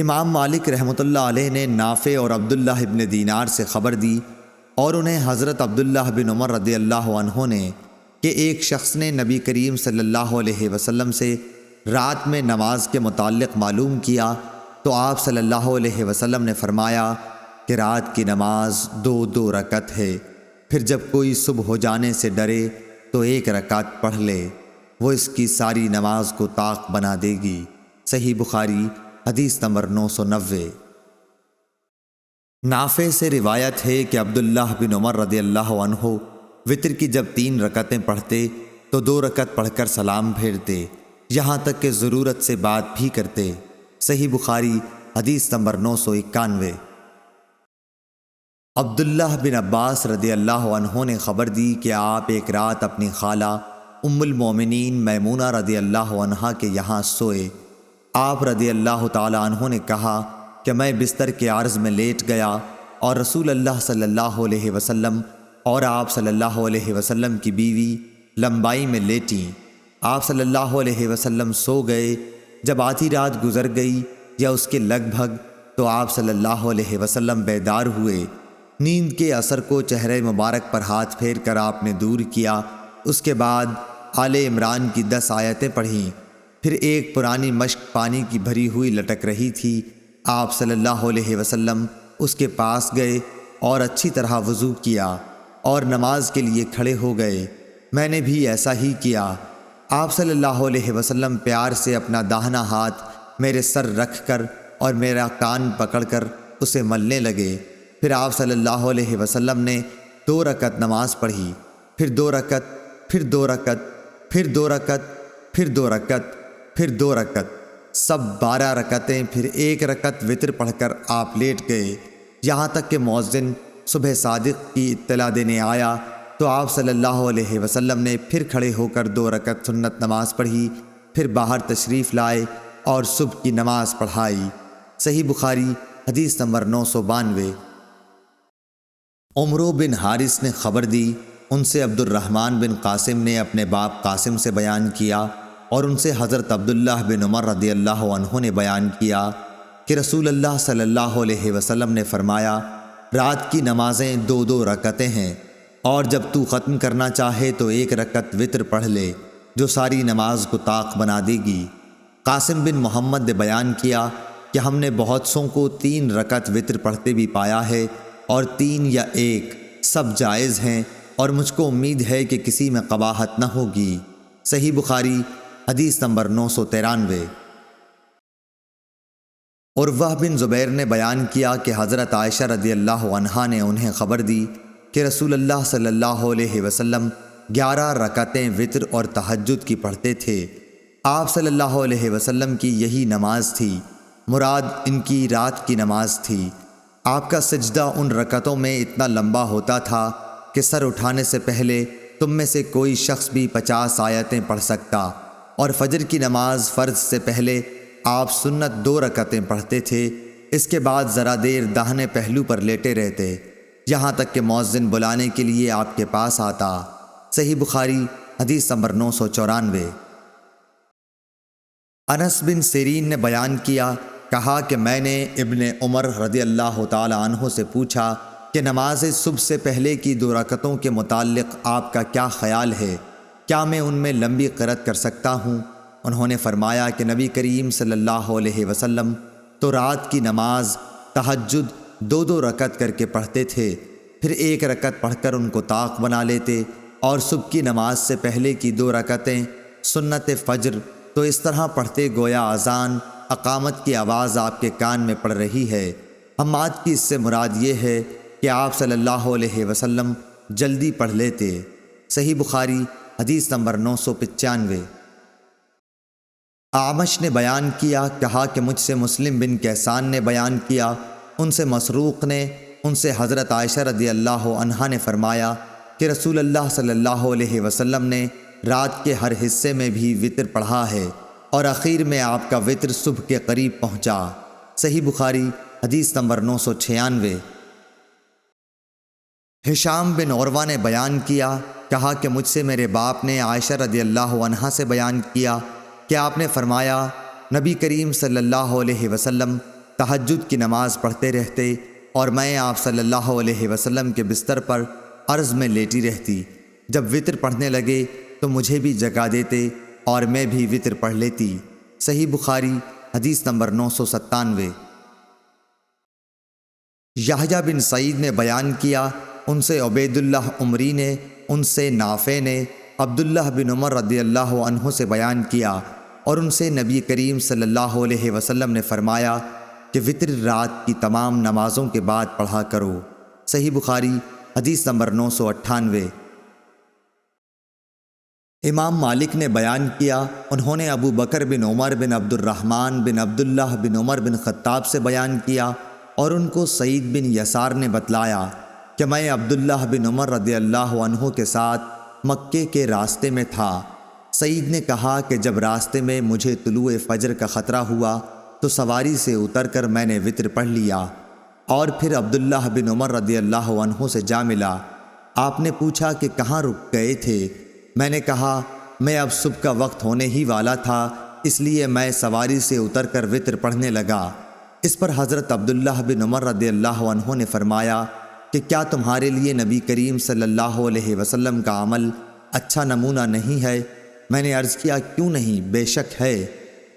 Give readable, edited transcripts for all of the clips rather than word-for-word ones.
امام مالک رحمۃ اللہ علیہ نے نافع اور عبداللہ ابن دینار سے خبر دی اور انہیں حضرت عبداللہ بن عمر رضی اللہ عنہ نے کہ ایک شخص نے نبی کریم صلی اللہ علیہ وسلم سے رات میں نماز کے متعلق معلوم کیا تو آپ صلی اللہ علیہ وسلم نے فرمایا کہ رات کی نماز 2 رکعت ہے، پھر جب کوئی صبح ہو جانے سے ڈرے تو 1 رکعت پڑھ لے، وہ اس کی ساری نماز کو طاق بنا دے گی۔ صحیح بخاری حدیث نمبر 990۔ نافع سے روایت ہے کہ عبداللہ بن عمر رضی اللہ عنہ وتر کی جب 3 رکعتیں پڑھتے تو 2 رکعت پڑھ کر سلام پھیرتے، یہاں تک کہ ضرورت سے بات بھی کرتے۔ صحیح بخاری حدیث نمبر 991۔ عبداللہ بن عباس رضی اللہ عنہ نے خبر دی کہ آپ ایک رات اپنی خالہ ام المومنین میمونہ رضی اللہ عنہا کے یہاں سوئے۔ آپ رضی اللہ تعالی عنہ نے کہا کہ میں بستر کے عرض میں لیٹ گیا اور رسول اللہ صلی اللہ علیہ وسلم اور آپ صلی اللہ علیہ وسلم کی بیوی لمبائی میں لیٹیں۔ آپ صلی اللہ علیہ وسلم سو گئے۔ جب آدھی رات گزر گئی یا اس کے لگ بھگ تو آپ صلی اللہ علیہ وسلم بیدار ہوئے۔ نیند کے اثر کو چہرے مبارک پر ہاتھ پھیر کر آپ نے دور کیا۔ اس کے بعد آل عمران کی 10 آیتیں پڑھیں۔ پھر ایک پرانی مشک پانی کی بھری ہوئی لٹک رہی تھی۔ آپ صلی اللہ علیہ وسلم اس کے پاس گئے اور اچھی طرح وضو کیا اور نماز کے لیے کھڑے ہو گئے۔ میں نے بھی ایسا ہی کیا۔ آپ صلی اللہ علیہ وسلم پیار سے اپنا داہنا ہاتھ میرے سر رکھ کر اور میرا کان پکڑ کر اسے ملنے لگے۔ پھر آپ صلی اللہ علیہ وسلم نے 2 رکعت نماز پڑھی، پھر 2 رکعت، پھر 2 رکعت، پھر 2 رکعت، پھر 2 رکعت، پھر 2 رکعت، سب 12 رکعتیں، پھر 1 رکعت وتر پڑھ کر آپ لیٹ گئے، یہاں تک کہ مؤذن صبح صادق کی اطلاع دینے آیا تو آپ صلی اللہ علیہ وسلم نے پھر کھڑے ہو کر 2 رکعت سنت نماز پڑھی، پھر باہر تشریف لائے اور صبح کی نماز پڑھائی۔ صحیح بخاری حدیث نمبر 992۔ عمرو بن حارث نے خبر دی، ان سے عبد الرحمن بن قاسم نے اپنے باپ قاسم سے بیان کیا اور ان سے حضرت عبداللہ بن عمر رضی اللہ عنہ نے بیان کیا کہ رسول اللہ صلی اللہ علیہ وسلم نے فرمایا، رات کی نمازیں 2 رکعتیں ہیں، اور جب تو ختم کرنا چاہے تو 1 رکعت وتر پڑھ لے، جو ساری نماز کو طاق بنا دے گی۔ قاسم بن محمد نے بیان کیا کہ ہم نے بہت سوں کو 3 رکعت وتر پڑھتے بھی پایا ہے، اور 3 یا 1 سب جائز ہیں، اور مجھ کو امید ہے کہ کسی میں قباحت نہ ہوگی۔ صحیح بخاری حدیث نمبر 993۔ عروہ بن زبیر نے بیان کیا کہ حضرت عائشہ رضی اللہ عنہا نے انہیں خبر دی کہ رسول اللہ صلی اللہ علیہ وسلم 11 رکعتیں وتر اور تہجد کی پڑھتے تھے۔ آپ صلی اللہ علیہ وسلم کی یہی نماز تھی، مراد ان کی رات کی نماز تھی۔ آپ کا سجدہ ان رکعتوں میں اتنا لمبا ہوتا تھا کہ سر اٹھانے سے پہلے تم میں سے کوئی شخص بھی 50 آیتیں پڑھ سکتا، اور فجر کی نماز فرض سے پہلے آپ سنت 2 رکعتیں پڑھتے تھے۔ اس کے بعد ذرا دیر داہنے پہلو پر لیٹے رہتے، یہاں تک کہ مؤذن بلانے کے لیے آپ کے پاس آتا۔ صحیح بخاری حدیث نمبر 994۔ انس بن سیرین نے بیان کیا، کہا کہ میں نے ابن عمر رضی اللہ تعالی عنہ سے پوچھا کہ نماز صبح سے پہلے کی 2 رکعتوں کے متعلق آپ کا کیا خیال ہے، کیا میں ان میں لمبی قرأت کر سکتا ہوں؟ انہوں نے فرمایا کہ نبی کریم صلی اللہ علیہ وسلم تو رات کی نماز تہجد 2 رکعت کر کے پڑھتے تھے، پھر 1 رکعت پڑھ کر ان کو طاق بنا لیتے، اور صبح کی نماز سے پہلے کی 2 رکعتیں سنت فجر تو اس طرح پڑھتے گویا اذان اقامت کی آواز آپ کے کان میں پڑ رہی ہے۔ حماد کی اس سے مراد یہ ہے کہ آپ صلی اللہ علیہ وسلم جلدی پڑھ لیتے۔ صحیح بخاری حدیث نمبر 995۔ اعمش نے بیان کیا، کہا کہ مجھ سے مسلم بن کیسان نے بیان کیا، ان سے مسروق نے، ان سے حضرت عائشہ رضی اللہ عنہا نے فرمایا کہ رسول اللہ صلی اللہ علیہ وسلم نے رات کے ہر حصے میں بھی وتر پڑھا ہے، اور اخیر میں آپ کا وتر صبح کے قریب پہنچا۔ صحیح بخاری حدیث نمبر 996۔ ہشام بن عروہ نے بیان کیا، کہا کہ مجھ سے میرے باپ نے عائشہ رضی اللہ عنہا سے بیان کیا کہ آپ نے فرمایا، نبی کریم صلی اللہ علیہ وسلم تہجد کی نماز پڑھتے رہتے اور میں آپ صلی اللہ علیہ وسلم کے بستر پر عرض میں لیٹی رہتی۔ جب وطر پڑھنے لگے تو مجھے بھی جگا دیتے اور میں بھی وطر پڑھ لیتی۔ صحیح بخاری حدیث نمبر 997۔ یحییٰ بن سعید نے بیان کیا، ان سے عبید اللہ عمری نے، ان سے نافع نے عبداللہ بن عمر رضی اللہ عنہ سے بیان کیا، اور ان سے نبی کریم صلی اللہ علیہ وسلم نے فرمایا کہ وطر رات کی تمام نمازوں کے بعد پڑھا کرو۔ صحیح بخاری حدیث نمبر 998۔ امام مالک نے بیان کیا، انہوں نے ابو بکر بن عمر بن عبد الرحمن بن عبداللہ بن عمر بن خطاب سے بیان کیا، اور ان کو سعید بن یسار نے بتلایا کہ میں عبداللہ بن عمر رضی اللہ عنہ کے ساتھ مکے کے راستے میں تھا۔ سعید نے کہا کہ جب راستے میں مجھے طلوع فجر کا خطرہ ہوا تو سواری سے اتر کر میں نے وطر پڑھ لیا، اور پھر عبداللہ بن عمر رضی اللہ عنہ سے جا ملا۔ آپ نے پوچھا کہ کہاں رک گئے تھے؟ میں نے کہا میں اب صبح کا وقت ہونے ہی والا تھا، اس لیے میں سواری سے اتر کر وطر پڑھنے لگا۔ اس پر حضرت عبداللہ بن عمر رضی اللہ عنہ نے فرمایا کہ کیا تمہارے لیے نبی کریم صلی اللہ علیہ وسلم کا عمل اچھا نمونہ نہیں ہے؟ میں نے عرض کیا کیوں نہیں، بے شک ہے۔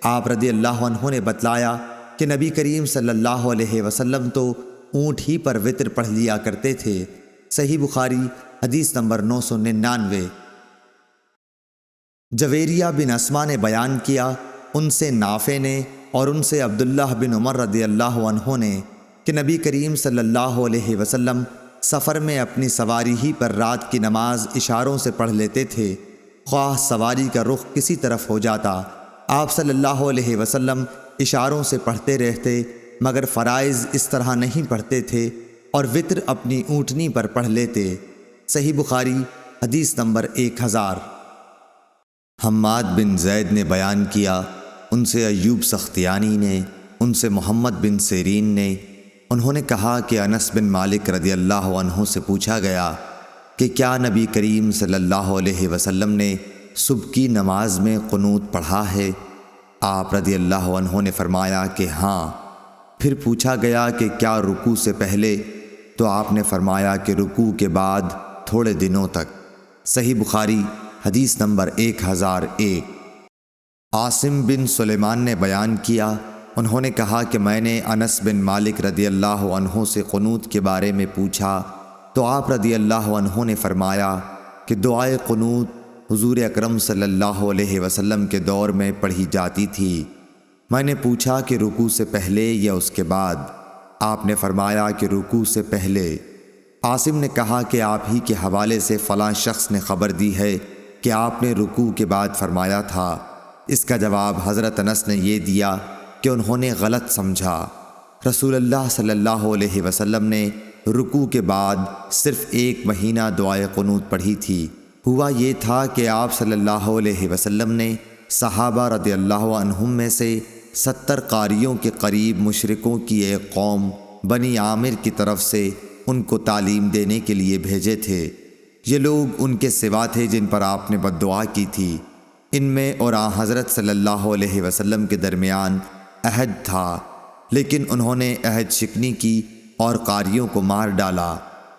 آپ رضی اللہ عنہ نے بتلایا کہ نبی کریم صلی اللہ علیہ وسلم تو اونٹ ہی پر وطر پڑھ لیا کرتے تھے۔ صحیح بخاری حدیث نمبر 999۔ جویریہ بن اسما نے بیان کیا، ان سے نافع نے اور ان سے عبداللہ بن عمر رضی اللہ عنہ نے کہ نبی کریم صلی اللہ علیہ وسلم سفر میں اپنی سواری ہی پر رات کی نماز اشاروں سے پڑھ لیتے تھے، خواہ سواری کا رخ کسی طرف ہو جاتا، آپ صلی اللہ علیہ وسلم اشاروں سے پڑھتے رہتے، مگر فرائض اس طرح نہیں پڑھتے تھے، اور وطر اپنی اونٹنی پر پڑھ لیتے۔ صحیح بخاری حدیث نمبر 1000۔ حماد بن زید نے بیان کیا، ان سے ایوب سختیانی نے، ان سے محمد بن سیرین نے، انہوں نے کہا کہ انس بن مالک رضی اللہ عنہ سے پوچھا گیا کہ کیا نبی کریم صلی اللہ علیہ وسلم نے صبح کی نماز میں قنوت پڑھا ہے؟ آپ رضی اللہ عنہ نے فرمایا کہ ہاں۔ پھر پوچھا گیا کہ کیا رکوع سے پہلے؟ تو آپ نے فرمایا کہ رکوع کے بعد تھوڑے دنوں تک۔ صحیح بخاری حدیث نمبر 1001۔ عاصم بن سلیمان نے بیان کیا، انہوں نے کہا کہ میں نے انس بن مالک رضی اللہ عنہ سے قنوت کے بارے میں پوچھا تو آپ رضی اللہ عنہ نے فرمایا کہ دعائے قنوت حضور اکرم صلی اللہ علیہ وسلم کے دور میں پڑھی جاتی تھی۔ میں نے پوچھا کہ رکوع سے پہلے یا اس کے بعد؟ آپ نے فرمایا کہ رکوع سے پہلے۔ عاصم نے کہا کہ آپ ہی کے حوالے سے فلاں شخص نے خبر دی ہے کہ آپ نے رکوع کے بعد فرمایا تھا۔ اس کا جواب حضرت انس نے یہ دیا کہ انہوں نے غلط سمجھا، رسول اللہ صلی اللہ علیہ وسلم نے رکوع کے بعد صرف 1 مہینہ دعائے قنوت پڑھی تھی۔ ہوا یہ تھا کہ آپ صلی اللہ علیہ وسلم نے صحابہ رضی اللہ عنہم میں سے 70 قاریوں کے قریب مشرکوں کی ایک قوم بنی عامر کی طرف سے ان کو تعلیم دینے کے لیے بھیجے تھے۔ یہ لوگ ان کے سوا تھے جن پر آپ نے بد دعا کی تھی۔ ان میں اور حضرت صلی اللہ علیہ وسلم کے درمیان عہد تھا، لیکن انہوں نے عہد شکنی کی اور قاریوں کو مار ڈالا،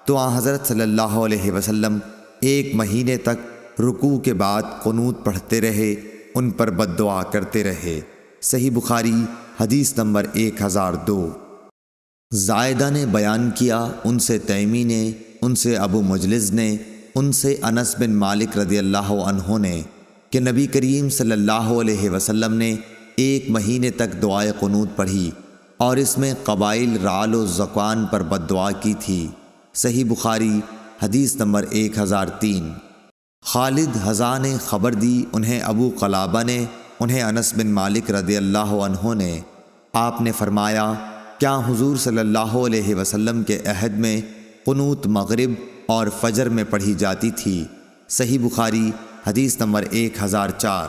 تو حضرت صلی اللہ علیہ وسلم 1 مہینے تک رکوع کے بعد قنوت پڑھتے رہے، ان پر بد دعا کرتے رہے۔ صحیح بخاری حدیث نمبر 1002۔ زائدہ نے بیان کیا، ان سے تیمی نے، ان سے ابو مجلس نے، ان سے انس بن مالک رضی اللہ عنہ نے کہ نبی کریم صلی اللہ علیہ وسلم نے 1 مہینے تک دعائے قنوت پڑھی اور اس میں قبائل رعل و ذکوان پر بد دعا کی تھی۔ صحیح بخاری حدیث نمبر 1003۔ خالد حذا نے خبر دی، انہیں ابو قلابہ نے، انہیں انس بن مالک رضی اللہ عنہ نے، آپ نے فرمایا کیا حضور صلی اللہ علیہ وسلم کے عہد میں قنوت مغرب اور فجر میں پڑھی جاتی تھی؟ صحیح بخاری حدیث نمبر 1004۔